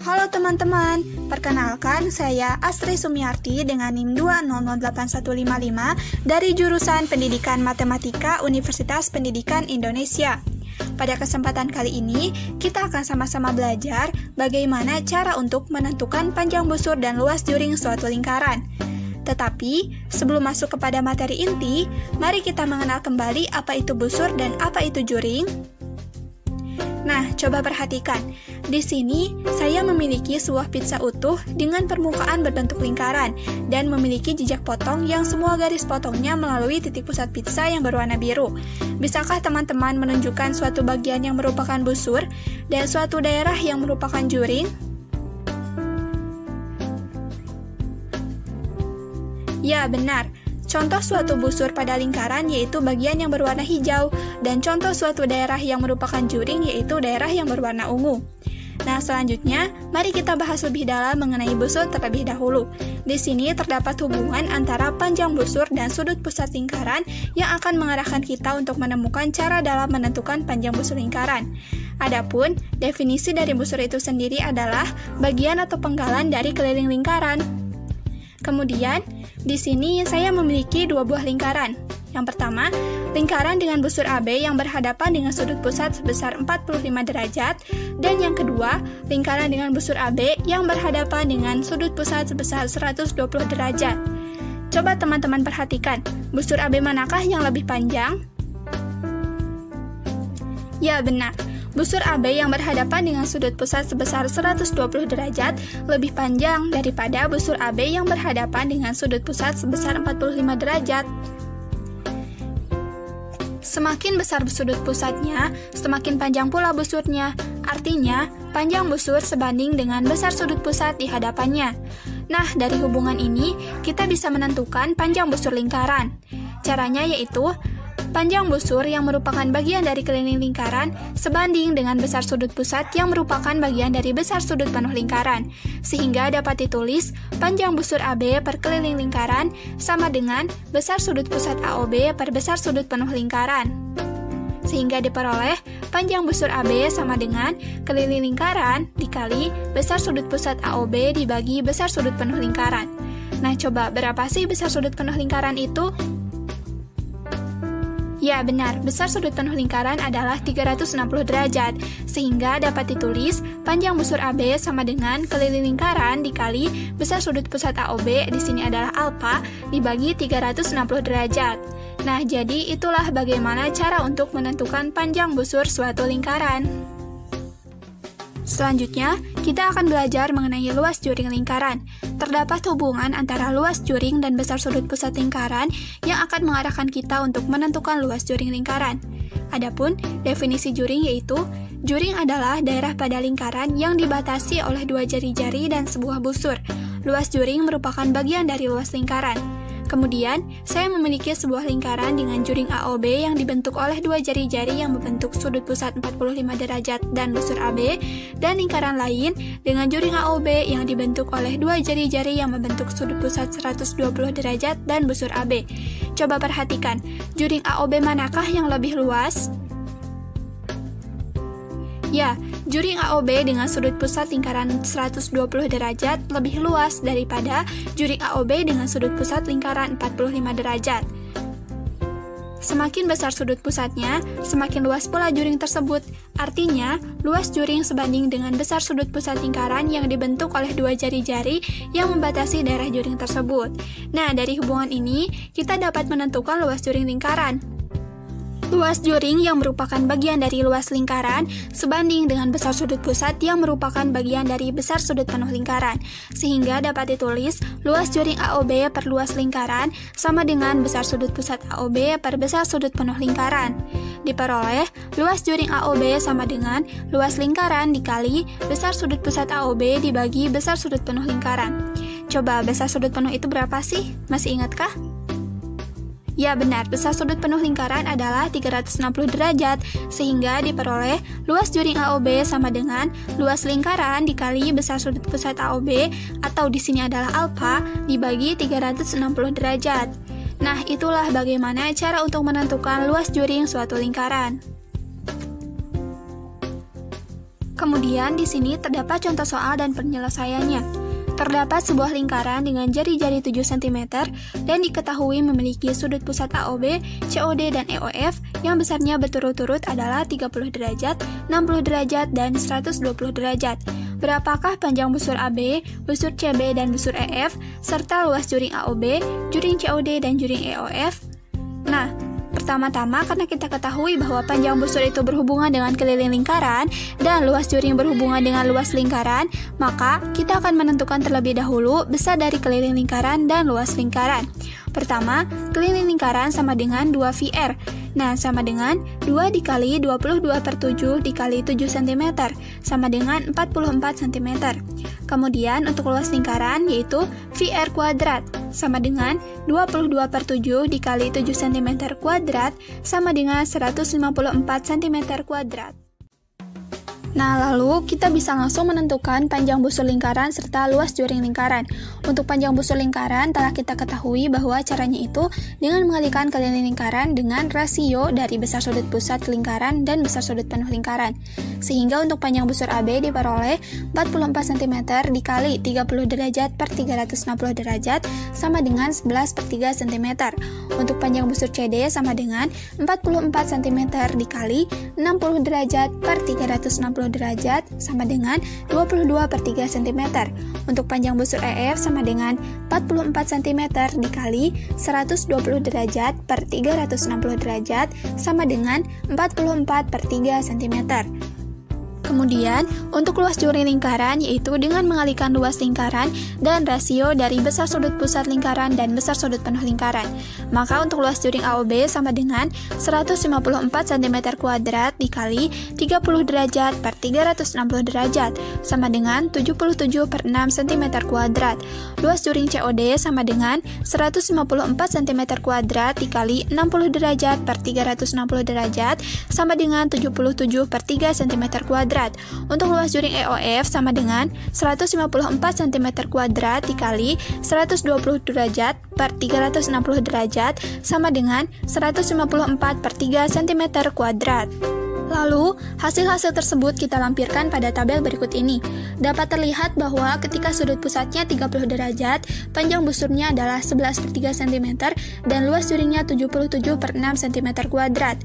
Halo teman-teman, perkenalkan saya Astri Sumiarti dengan NIM 2008155 dari jurusan Pendidikan Matematika Universitas Pendidikan Indonesia. Pada kesempatan kali ini, kita akan sama-sama belajar bagaimana cara untuk menentukan panjang busur dan luas juring suatu lingkaran. Tetapi, sebelum masuk kepada materi inti, mari kita mengenal kembali apa itu busur dan apa itu juring. Nah, coba perhatikan. Di sini, saya memiliki sebuah pizza utuh dengan permukaan berbentuk lingkaran dan memiliki jejak potong yang semua garis potongnya melalui titik pusat pizza yang berwarna biru. Bisakah teman-teman menunjukkan suatu bagian yang merupakan busur dan suatu daerah yang merupakan juring? Ya, benar. Contoh suatu busur pada lingkaran yaitu bagian yang berwarna hijau, dan contoh suatu daerah yang merupakan juring yaitu daerah yang berwarna ungu. Nah, selanjutnya, mari kita bahas lebih dalam mengenai busur terlebih dahulu. Di sini terdapat hubungan antara panjang busur dan sudut pusat lingkaran yang akan mengarahkan kita untuk menemukan cara dalam menentukan panjang busur lingkaran. Adapun, definisi dari busur itu sendiri adalah bagian atau penggalan dari keliling lingkaran. Kemudian, di sini saya memiliki dua buah lingkaran. Yang pertama, lingkaran dengan busur AB yang berhadapan dengan sudut pusat sebesar 45 derajat, dan yang kedua, lingkaran dengan busur AB yang berhadapan dengan sudut pusat sebesar 120 derajat. Coba teman-teman perhatikan, busur AB manakah yang lebih panjang? Ya, benar. Busur AB yang berhadapan dengan sudut pusat sebesar 120 derajat lebih panjang daripada busur AB yang berhadapan dengan sudut pusat sebesar 45 derajat. Semakin besar sudut pusatnya, semakin panjang pula busurnya. Artinya, panjang busur sebanding dengan besar sudut pusat di hadapannya. Nah, dari hubungan ini, kita bisa menentukan panjang busur lingkaran. Caranya yaitu, panjang busur yang merupakan bagian dari keliling lingkaran sebanding dengan besar sudut pusat yang merupakan bagian dari besar sudut penuh lingkaran, sehingga dapat ditulis panjang busur AB per keliling lingkaran sama dengan besar sudut pusat AOB per besar sudut penuh lingkaran. Sehingga diperoleh panjang busur AB sama dengan keliling lingkaran dikali besar sudut pusat AOB dibagi besar sudut penuh lingkaran. Nah, coba berapa sih besar sudut penuh lingkaran itu? Ya, benar, besar sudut penuh lingkaran adalah 360 derajat, sehingga dapat ditulis panjang busur AB sama dengan keliling lingkaran dikali besar sudut pusat AOB, di sini adalah alfa, dibagi 360 derajat. Nah, jadi itulah bagaimana cara untuk menentukan panjang busur suatu lingkaran. Selanjutnya, kita akan belajar mengenai luas juring lingkaran. Terdapat hubungan antara luas juring dan besar sudut pusat lingkaran yang akan mengarahkan kita untuk menentukan luas juring lingkaran. Adapun, definisi juring yaitu, juring adalah daerah pada lingkaran yang dibatasi oleh dua jari-jari dan sebuah busur. Luas juring merupakan bagian dari luas lingkaran. Kemudian, saya memiliki sebuah lingkaran dengan juring AOB yang dibentuk oleh dua jari-jari yang membentuk sudut pusat 45 derajat dan busur AB, dan lingkaran lain dengan juring AOB yang dibentuk oleh dua jari-jari yang membentuk sudut pusat 120 derajat dan busur AB. Coba perhatikan, juring AOB manakah yang lebih luas? Ya, juring AOB dengan sudut pusat lingkaran 120 derajat lebih luas daripada juring AOB dengan sudut pusat lingkaran 45 derajat. Semakin besar sudut pusatnya, semakin luas pula juring tersebut. Artinya, luas juring sebanding dengan besar sudut pusat lingkaran yang dibentuk oleh dua jari-jari yang membatasi daerah juring tersebut. Nah, dari hubungan ini, kita dapat menentukan luas juring lingkaran. Luas juring yang merupakan bagian dari luas lingkaran sebanding dengan besar sudut pusat yang merupakan bagian dari besar sudut penuh lingkaran, sehingga dapat ditulis luas juring AOB per luas lingkaran sama dengan besar sudut pusat AOB per besar sudut penuh lingkaran. Diperoleh luas juring AOB sama dengan luas lingkaran dikali besar sudut pusat AOB dibagi besar sudut penuh lingkaran. Coba besar sudut penuh itu berapa sih? Masih ingatkah? Ya, benar, besar sudut penuh lingkaran adalah 360 derajat, sehingga diperoleh luas juring AOB sama dengan luas lingkaran dikali besar sudut pusat AOB, atau di sini adalah alfa, dibagi 360 derajat. Nah, itulah bagaimana cara untuk menentukan luas juring suatu lingkaran. Kemudian di sini terdapat contoh soal dan penyelesaiannya. Terdapat sebuah lingkaran dengan jari-jari 7 cm dan diketahui memiliki sudut pusat AOB, COD, dan EOF yang besarnya berturut-turut adalah 30 derajat, 60 derajat, dan 120 derajat. Berapakah panjang busur AB, busur CB, dan busur EF, serta luas juring AOB, juring COD, dan juring EOF? Nah, pertama-tama karena kita ketahui bahwa panjang busur itu berhubungan dengan keliling lingkaran dan luas juring berhubungan dengan luas lingkaran, maka kita akan menentukan terlebih dahulu besar dari keliling lingkaran dan luas lingkaran. Pertama, keliling lingkaran sama dengan 2VR. Nah, sama dengan 2 dikali 22/7 dikali 7 cm, sama dengan 44 cm. Kemudian untuk luas lingkaran yaitu VR kuadrat, sama dengan 22/7 dikali 7 cm kuadrat, sama dengan 154 cm kuadrat. Nah, lalu kita bisa langsung menentukan panjang busur lingkaran serta luas juring lingkaran. Untuk panjang busur lingkaran telah kita ketahui bahwa caranya itu dengan mengalihkan keliling lingkaran dengan rasio dari besar sudut pusat lingkaran dan besar sudut penuh lingkaran. Sehingga untuk panjang busur AB diperoleh 44 cm dikali 30 derajat per 360 derajat sama dengan 11/3 cm. Untuk panjang busur CD sama dengan 44 cm dikali 60 derajat per 360 derajat sama dengan 22/3 cm. Untuk panjang busur EF sama dengan 44 cm dikali 120 derajat per 360 derajat sama dengan 44/3 cm. Kemudian, untuk luas juring lingkaran yaitu dengan mengalihkan luas lingkaran dan rasio dari besar sudut pusat lingkaran dan besar sudut penuh lingkaran. Maka untuk luas juring AOB sama dengan 154 cm kuadrat dikali 30 derajat per 360 derajat sama dengan 77/6 cm kuadrat. Luas juring COD sama dengan 154 cm kuadrat dikali 60 derajat per 360 derajat sama dengan 77/3 cm kuadrat. Untuk luas juring EOF sama dengan 154 cm kuadrat dikali 120 derajat per 360 derajat sama dengan 154/3 cm kuadrat. Lalu, hasil-hasil tersebut kita lampirkan pada tabel berikut ini. Dapat terlihat bahwa ketika sudut pusatnya 30 derajat, panjang busurnya adalah 11/3 cm dan luas juringnya 77/6 cm kuadrat.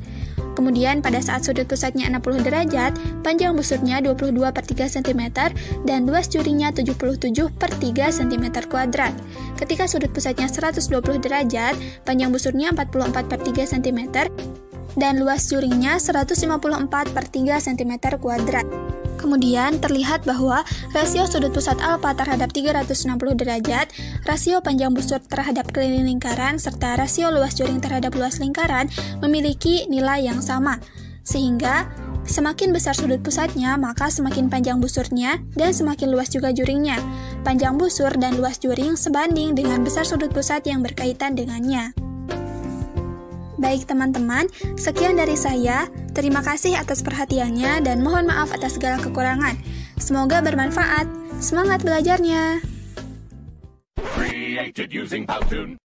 Kemudian pada saat sudut pusatnya 60 derajat, panjang busurnya 22/3 cm dan luas juringnya 77/3 cm kuadrat. Ketika sudut pusatnya 120 derajat, panjang busurnya 44/3 cm dan luas juringnya 154/3 cm kuadrat. Kemudian terlihat bahwa rasio sudut pusat alfa terhadap 360 derajat, rasio panjang busur terhadap keliling lingkaran, serta rasio luas juring terhadap luas lingkaran memiliki nilai yang sama. Sehingga semakin besar sudut pusatnya, maka semakin panjang busurnya dan semakin luas juga juringnya. Panjang busur dan luas juring sebanding dengan besar sudut pusat yang berkaitan dengannya. Baik teman-teman, sekian dari saya. Terima kasih atas perhatiannya dan mohon maaf atas segala kekurangan. Semoga bermanfaat. Semangat belajarnya! Created using Powtoon.